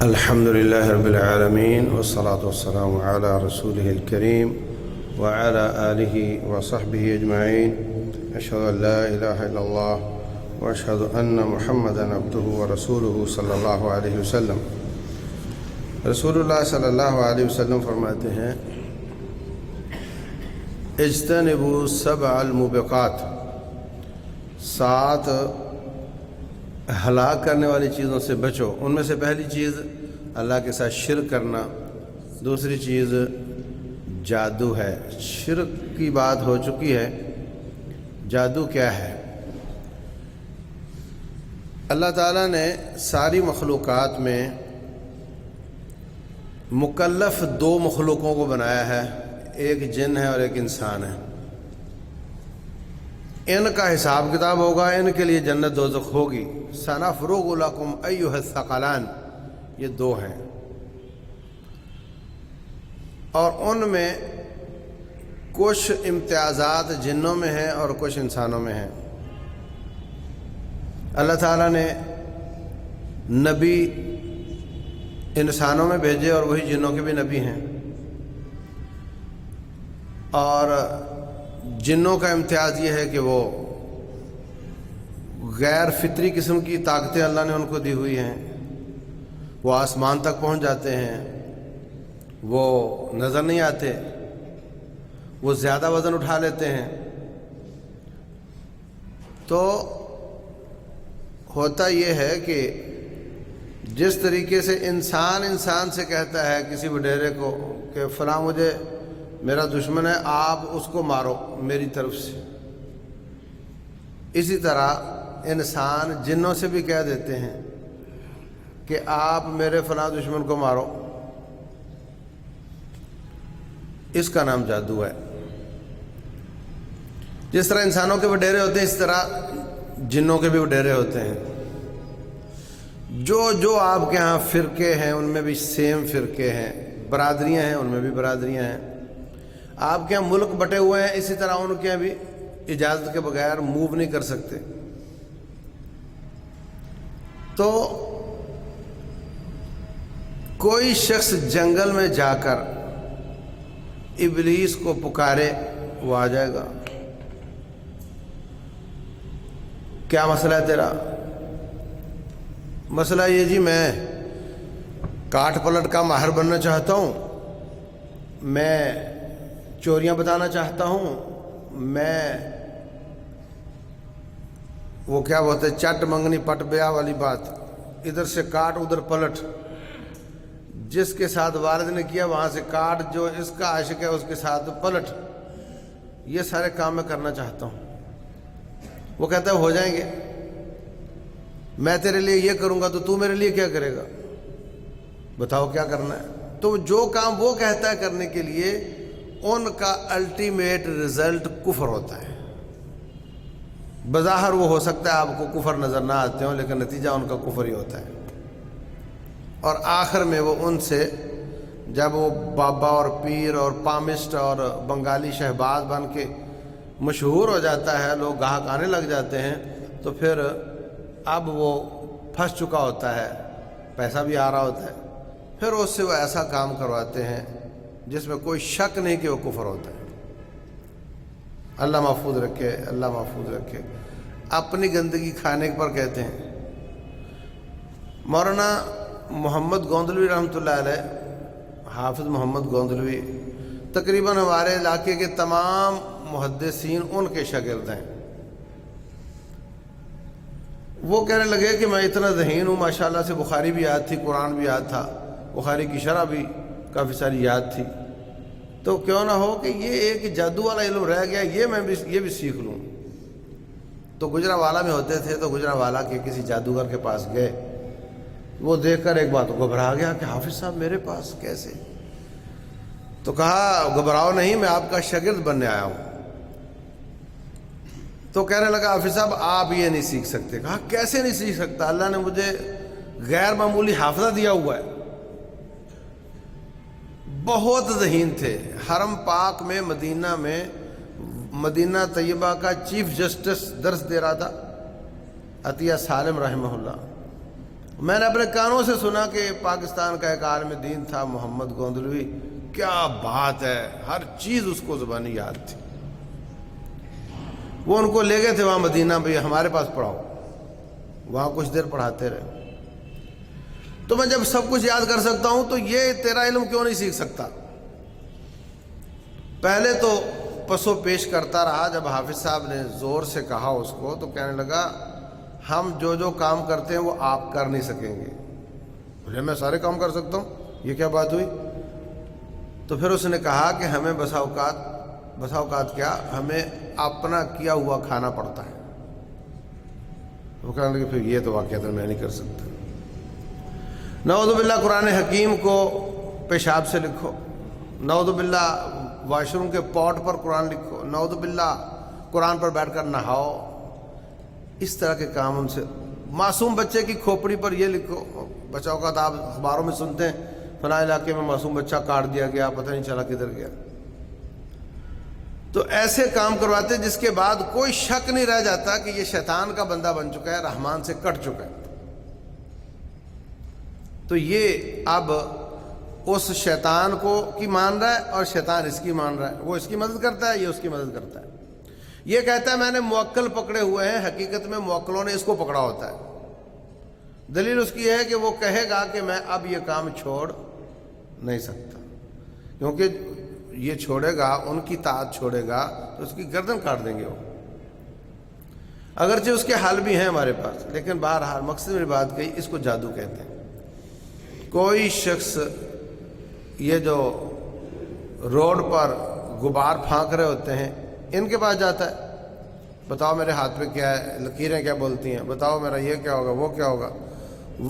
الحمد لله رب العالمين والصلاة والسلام على رسوله الكريم وعلى آله وصحبه أجمعين. أشهد أن لا إله إلا الله وأشهد أن محمدًا عبده ورسوله صلی اللہ علیہ وسلم. رسول اللہ صلی اللہ علیہ وسلم فرماتے ہیں اجتنبوا سبع الموبقات، 7 ہلاک کرنے والی چیزوں سے بچو. ان میں سے پہلی چیز اللہ کے ساتھ شرک کرنا، دوسری چیز جادو ہے. شرک کی بات ہو چکی ہے، جادو کیا ہے؟ اللہ تعالیٰ نے ساری مخلوقات میں مکلف 2 مخلوقوں کو بنایا ہے، ایک جن ہے اور ایک انسان ہے. ان کا حساب کتاب ہوگا، ان کے لیے جنت دوزخ ہوگی. سنفرغ لکم ایھا الثقلان، یہ 2 ہیں، اور ان میں کچھ امتیازات جنوں میں ہیں اور کچھ انسانوں میں ہیں. اللہ تعالیٰ نے نبی انسانوں میں بھیجے اور وہی جنوں کے بھی نبی ہیں. اور جنوں کا امتیاز یہ ہے کہ وہ غیر فطری قسم کی طاقتیں اللہ نے ان کو دی ہوئی ہیں. وہ آسمان تک پہنچ جاتے ہیں، وہ نظر نہیں آتے، وہ زیادہ وزن اٹھا لیتے ہیں. تو ہوتا یہ ہے کہ جس طریقے سے انسان سے کہتا ہے کسی وڈیرے کو کہ فلاں مجھے میرا دشمن ہے، آپ اس کو مارو میری طرف سے، اسی طرح انسان جنوں سے بھی کہہ دیتے ہیں کہ آپ میرے فلاں دشمن کو مارو. اس کا نام جادو ہے. جس طرح انسانوں کے وڈیرے ہوتے ہیں اس طرح جنوں کے بھی وڈیرے ہوتے ہیں. جو آپ کے ہاں فرقے ہیں ان میں بھی سیم فرقے ہیں، برادریاں ہیں ان میں بھی برادریاں ہیں. آپ کے ہاں ملک بٹے ہوئے ہیں، اسی طرح ان کے ہاں بھی اجازت کے بغیر موو نہیں کر سکتے. تو کوئی شخص جنگل میں جا کر ابلیس کو پکارے، وہ آ جائے گا. کیا مسئلہ ہے تیرا؟ مسئلہ یہ جی میں کاٹ پلٹ کا ماہر بننا چاہتا ہوں، میں چوریاں بتانا چاہتا ہوں، میں وہ کیا بولتے چٹ منگنی پٹ بیا والی بات، ادھر سے کاٹ ادھر پلٹ، جس کے ساتھ والد نے کیا وہاں سے کاٹ، جو اس کا عاشق ہے اس کے ساتھ پلٹ، یہ سارے کام میں کرنا چاہتا ہوں. وہ کہتا ہے ہو جائیں گے، میں تیرے لیے یہ کروں گا تو میرے لیے کیا کرے گا؟ بتاؤ کیا کرنا ہے. تو جو کام وہ کہتا ہے کرنے کے لیے، ان کا الٹیمیٹ رزلٹ کفر ہوتا ہے. بظاہر وہ ہو سکتا ہے آپ کو کفر نظر نہ آتے ہوں، لیکن نتیجہ ان کا کفر ہی ہوتا ہے. اور آخر میں وہ ان سے جب وہ بابا اور پیر اور پامسٹ اور بنگالی شہباز بن کے مشہور ہو جاتا ہے، لوگ گاہک آنے لگ جاتے ہیں، تو پھر اب وہ پھنس چکا ہوتا ہے، پیسہ بھی آ رہا ہوتا ہے، پھر اس سے وہ ایسا کام کرواتے ہیں جس میں کوئی شک نہیں کہ وہ کفر ہوتا ہے. اللہ محفوظ رکھے، اللہ محفوظ رکھے. اپنی گندگی کھانے پر کہتے ہیں. مولانا محمد گوندلوی رحمۃ اللہ علیہ، حافظ محمد گوندلوی تقریباً ہمارے علاقے کے تمام محدثین ان کے شاگرد ہیں. وہ کہنے لگے کہ میں اتنا ذہین ہوں، ماشاءاللہ سے بخاری بھی یاد تھی، قرآن بھی یاد تھا، بخاری کی شرح بھی کافی ساری یاد تھی، تو کیوں نہ ہو کہ یہ ایک جادو والا علم رہ گیا، یہ بھی سیکھ لوں. تو گجرانوالہ میں ہوتے تھے، تو گجرانوالہ کے کسی جادوگر کے پاس گئے. وہ دیکھ کر ایک بات گھبرا گیا کہ حافظ صاحب میرے پاس کیسے؟ تو کہا گھبراؤ نہیں، میں آپ کا شاگرد بننے آیا ہوں. تو کہنے لگا حافظ صاحب آپ یہ نہیں سیکھ سکتے. کہا کیسے نہیں سیکھ سکتا؟ اللہ نے مجھے غیر معمولی حافظہ دیا ہوا ہے. بہت ذہین تھے. حرم پاک میں مدینہ طیبہ کا چیف جسٹس درس دے رہا تھا، عطیہ سالم رحمہ اللہ. میں نے اپنے کانوں سے سنا کہ پاکستان کا ایک عالم دین تھا محمد گوندلوی، کیا بات ہے، ہر چیز اس کو زبانی یاد تھی۔ وہ ان کو لے گئے تھے وہاں مدینہ، بھئی ہمارے پاس پڑھاؤ، وہاں کچھ دیر پڑھاتے رہے۔ تو میں جب سب کچھ یاد کر سکتا ہوں تو یہ تیرا علم کیوں نہیں سیکھ سکتا؟ پہلے تو پسو پیش کرتا رہا، جب حافظ صاحب نے زور سے کہا اس کو تو کہنے لگا ہم جو جو کام کرتے ہیں وہ آپ کر نہیں سکیں گے۔ بولے میں سارے کام کر سکتا ہوں، یہ کیا بات ہوئی؟ تو پھر اس نے کہا کہ ہمیں بسا اوقات کیا، ہمیں اپنا کیا ہوا کھانا پڑتا ہے۔ وہ کہنے لگے پھر یہ تو واقعہ میں نہیں کر سکتا۔ نعوذ باللہ قرآن حکیم کو پیشاب سے لکھو، نعوذ باللہ واش روم کے پاٹ پر قرآن لکھو، نعوذ باللہ قرآن پر بیٹھ کر نہاؤ، اس طرح کے کام ان سے۔ معصوم بچے کی کھوپڑی پر یہ لکھو، بچاؤ کا تو آپ اخباروں میں سنتے ہیں فلاں علاقے میں معصوم بچہ کاٹ دیا گیا، پتہ نہیں چلا کدھر گیا۔ تو ایسے کام کرواتے جس کے بعد کوئی شک نہیں رہ جاتا کہ یہ شیطان کا بندہ بن چکا ہے، رحمان سے کٹ چکا ہے۔ تو یہ اب اس شیطان کو کی مان رہا ہے اور شیطان اس کی مان رہا ہے، وہ اس کی مدد کرتا ہے، یہ اس کی مدد کرتا ہے۔ یہ کہتا ہے میں نے موکل پکڑے ہوئے ہیں، حقیقت میں موکلوں نے اس کو پکڑا ہوتا ہے۔ دلیل اس کی ہے کہ وہ کہے گا کہ میں اب یہ کام چھوڑ نہیں سکتا، کیونکہ یہ چھوڑے گا، ان کی طاعت چھوڑے گا تو اس کی گردن کاٹ دیں گے وہ۔ اگرچہ اس کے حل بھی ہیں ہمارے پاس، لیکن بہرحال مقصد میری بات کہی، اس کو جادو کہتے ہیں۔ کوئی شخص یہ جو روڈ پر غبار پھانک رہے ہوتے ہیں ان کے پاس جاتا ہے، بتاؤ میرے ہاتھ پہ کیا ہے، لکیریں کیا بولتی ہیں، بتاؤ میرا یہ کیا ہوگا، وہ کیا ہوگا۔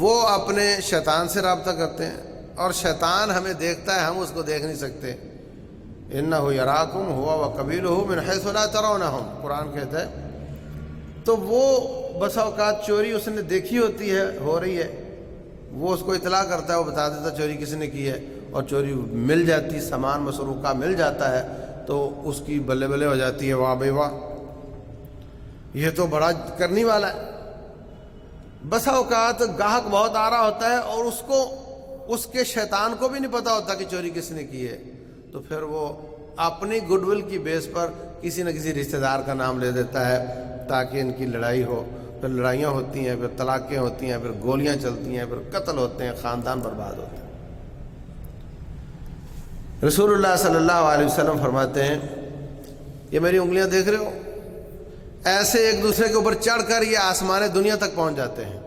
وہ اپنے شیطان سے رابطہ کرتے ہیں، اور شیطان ہمیں دیکھتا ہے، ہم اس کو دیکھ نہیں سکتے۔ اِنَّهُ يَرَاكُمْ هُوَ وَقَبِيلُهُ مِنْ حَيْثُ لَا تَرَوْنَهُمْ، قرآن کہتا ہے۔ تو وہ بسا اوقات چوری اس نے دیکھی ہوتی ہے، ہو رہی ہے، وہ اس کو اطلاع کرتا ہے، وہ بتا دیتا چوری کس نے کی ہے، اور چوری مل جاتی، سامان مسروقہ مل جاتا ہے، تو اس کی بلے بلے ہو جاتی ہے، واہ بے واہ یہ تو بڑا کرنی والا ہے۔ بسا اوقات گاہک بہت آ رہا ہوتا ہے اور اس کو، اس کے شیطان کو بھی نہیں پتا ہوتا کہ چوری کس نے کی ہے، تو پھر وہ اپنی گڈ ول کی بیس پر کسی نہ کسی رشتہ دار کا نام لے دیتا ہے تاکہ ان کی لڑائی ہو، پھر لڑائیاں ہوتی ہیں، پھر طلاقیں ہوتی ہیں، پھر گولیاں چلتی ہیں، پھر قتل ہوتے ہیں، خاندان برباد ہوتے ہیں۔ رسول اللہ صلی اللہ علیہ وسلم فرماتے ہیں یہ میری انگلیاں دیکھ رہے ہو، ایسے ایک دوسرے کے اوپر چڑھ کر یہ آسمان دنیا تک پہنچ جاتے ہیں،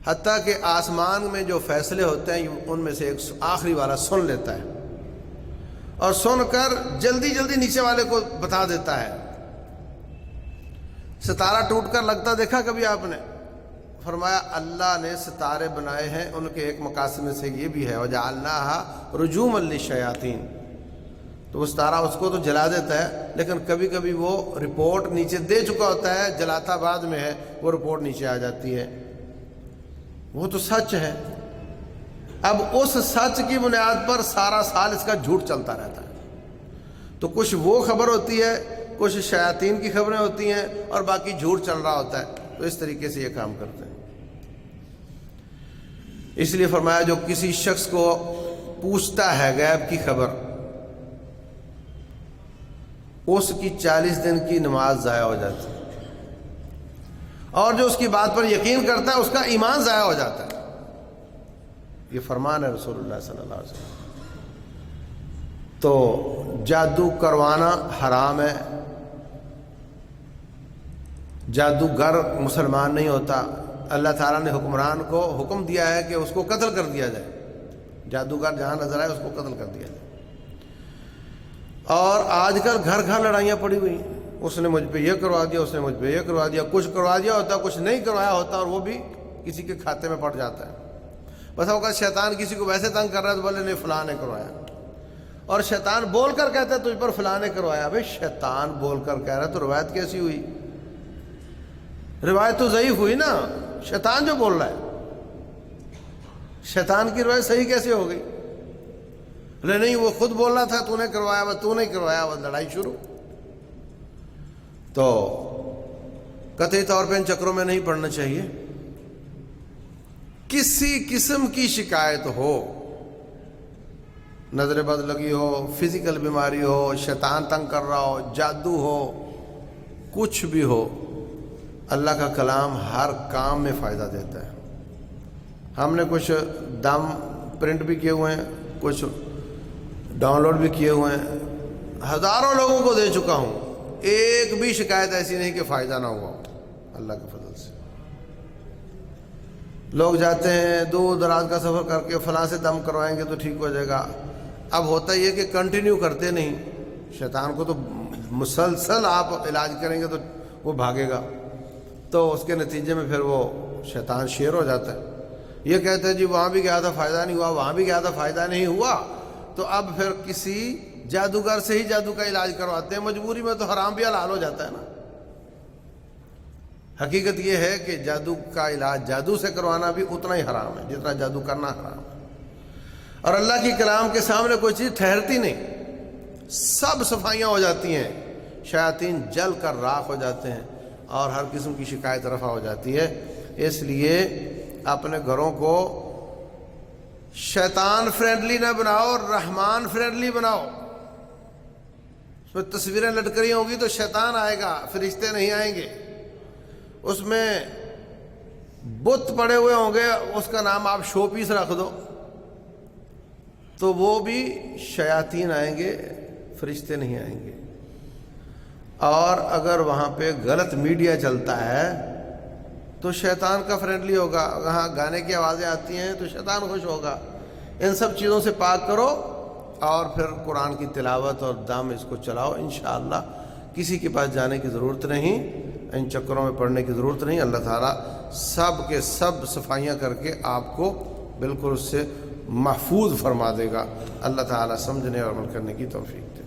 حتیٰ کہ آسمان میں جو فیصلے ہوتے ہیں ان میں سے ایک آخری والا سن لیتا ہے، اور سن کر جلدی جلدی نیچے والے کو بتا دیتا ہے۔ ستارہ ٹوٹ کر لگتا دیکھا کبھی آپ نے؟ فرمایا اللہ نے ستارے بنائے ہیں، ان کے ایک مقاصد میں سے یہ بھی ہے وَجَعَلْنَاهَا رُجُومًا لِلشَّيَاطِينِ، تو وہ ستارہ اس کو تو جلا دیتا ہے، لیکن کبھی کبھی وہ رپورٹ نیچے دے چکا ہوتا ہے، جلاتا بعد میں ہے، وہ رپورٹ نیچے آ جاتی ہے، وہ تو سچ ہے۔ اب اس سچ کی بنیاد پر سارا سال اس کا جھوٹ چلتا رہتا ہے، تو کچھ وہ خبر ہوتی ہے، کچھ شیاطین کی خبریں ہوتی ہیں، اور باقی جھوٹ چل رہا ہوتا ہے، تو اس طریقے سے یہ کام کرتے ہیں۔ اس لیے فرمایا جو کسی شخص کو پوچھتا ہے غیب کی خبر، اس کی 40 دن کی نماز ضائع ہو جاتی ہے، اور جو اس کی بات پر یقین کرتا ہے اس کا ایمان ضائع ہو جاتا ہے۔ یہ فرمان ہے رسول اللہ صلی اللہ علیہ وسلم۔ تو جادو کروانا حرام ہے، جادوگر مسلمان نہیں ہوتا۔ اللہ تعالیٰ نے حکمران کو حکم دیا ہے کہ اس کو قتل کر دیا جائے، جادوگر جہاں نظر آئے اس کو قتل کر دیا جائے۔ اور آج کل گھر گھر لڑائیاں پڑی ہوئی ہیں، اس نے مجھ پہ یہ کروا دیا، اس نے مجھ پہ یہ کروا دیا، کچھ کروا دیا ہوتا، کچھ نہیں کروایا ہوتا، اور وہ بھی کسی کے کھاتے میں پڑ جاتا ہے۔ بس اوقات شیطان کسی کو ویسے تنگ کر رہا ہے تو بولے نہیں فلاں نے کروایا، اور شیطان بول کر کہتا ہے تجھ پر فلاں نے کروایا۔ بھائی شیطان بول کر کہہ رہا ہے تو روایت کیسی ہوئی؟ روایت تو ضعیف ہوئی نا، شیطان جو بول رہا ہے، شیطان کی روایت صحیح کیسے ہو گئی؟ نہیں وہ خود بول رہا تھا تو نے کروایا، وہ تو نہیں کروایا، وہ لڑائی شروع۔ تو قطعی طور پہ ان چکروں میں نہیں پڑنا چاہیے۔ کسی قسم کی شکایت ہو، نظر بد لگی ہو، فزیکل بیماری ہو، شیطان تنگ کر رہا ہو، جادو ہو، کچھ بھی ہو، اللہ کا کلام ہر کام میں فائدہ دیتا ہے۔ ہم نے کچھ دم پرنٹ بھی کیے ہوئے ہیں، کچھ ڈاؤن لوڈ بھی کیے ہوئے ہیں، ہزاروں لوگوں کو دے چکا ہوں، ایک بھی شکایت ایسی نہیں کہ فائدہ نہ ہوا اللہ کے فضل سے۔ لوگ جاتے ہیں دور دراز کا سفر کر کے فلاں سے دم کروائیں گے تو ٹھیک ہو جائے گا، اب ہوتا یہ کہ کنٹینیو کرتے نہیں، شیطان کو تو مسلسل آپ علاج کریں گے تو وہ بھاگے گا، تو اس کے نتیجے میں پھر وہ شیطان شیر ہو جاتا ہے۔ یہ کہتے ہیں جی وہاں بھی گیا تھا فائدہ نہیں ہوا، وہاں بھی گیا تھا فائدہ نہیں ہوا، تو اب پھر کسی جادوگر سے ہی جادو کا علاج کرواتے ہیں، مجبوری میں تو حرام بھی حلال ہو جاتا ہے نا۔ حقیقت یہ ہے کہ جادو کا علاج جادو سے کروانا بھی اتنا ہی حرام ہے جتنا جادو کرنا حرام ہے، اور اللہ کی کلام کے سامنے کوئی چیز ٹھہرتی نہیں، سب صفائیاں ہو جاتی ہیں، شیاطین جل کر راکھ ہو جاتے ہیں اور ہر قسم کی شکایت رفع ہو جاتی ہے۔ اس لیے اپنے گھروں کو شیطان فرینڈلی نہ بناؤ، رحمان فرینڈلی بناؤ۔ اس میں تصویریں لٹک رہی ہوں گی تو شیطان آئے گا، فرشتے نہیں آئیں گے۔ اس میں بت پڑے ہوئے ہوں گے، اس کا نام آپ شو پیس رکھ دو تو وہ بھی شیاطین آئیں گے، فرشتے نہیں آئیں گے۔ اور اگر وہاں پہ غلط میڈیا چلتا ہے تو شیطان کا فرینڈلی ہوگا، وہاں گانے کی آوازیں آتی ہیں تو شیطان خوش ہوگا۔ ان سب چیزوں سے پاک کرو اور پھر قرآن کی تلاوت اور دم اس کو چلاؤ، انشاءاللہ کسی کے پاس جانے کی ضرورت نہیں، ان چکروں میں پڑنے کی ضرورت نہیں۔ اللہ تعالیٰ سب کے سب صفائیاں کر کے آپ کو بالکل اس سے محفوظ فرما دے گا۔ اللہ تعالیٰ سمجھنے اور عمل کرنے کی توفیق دے۔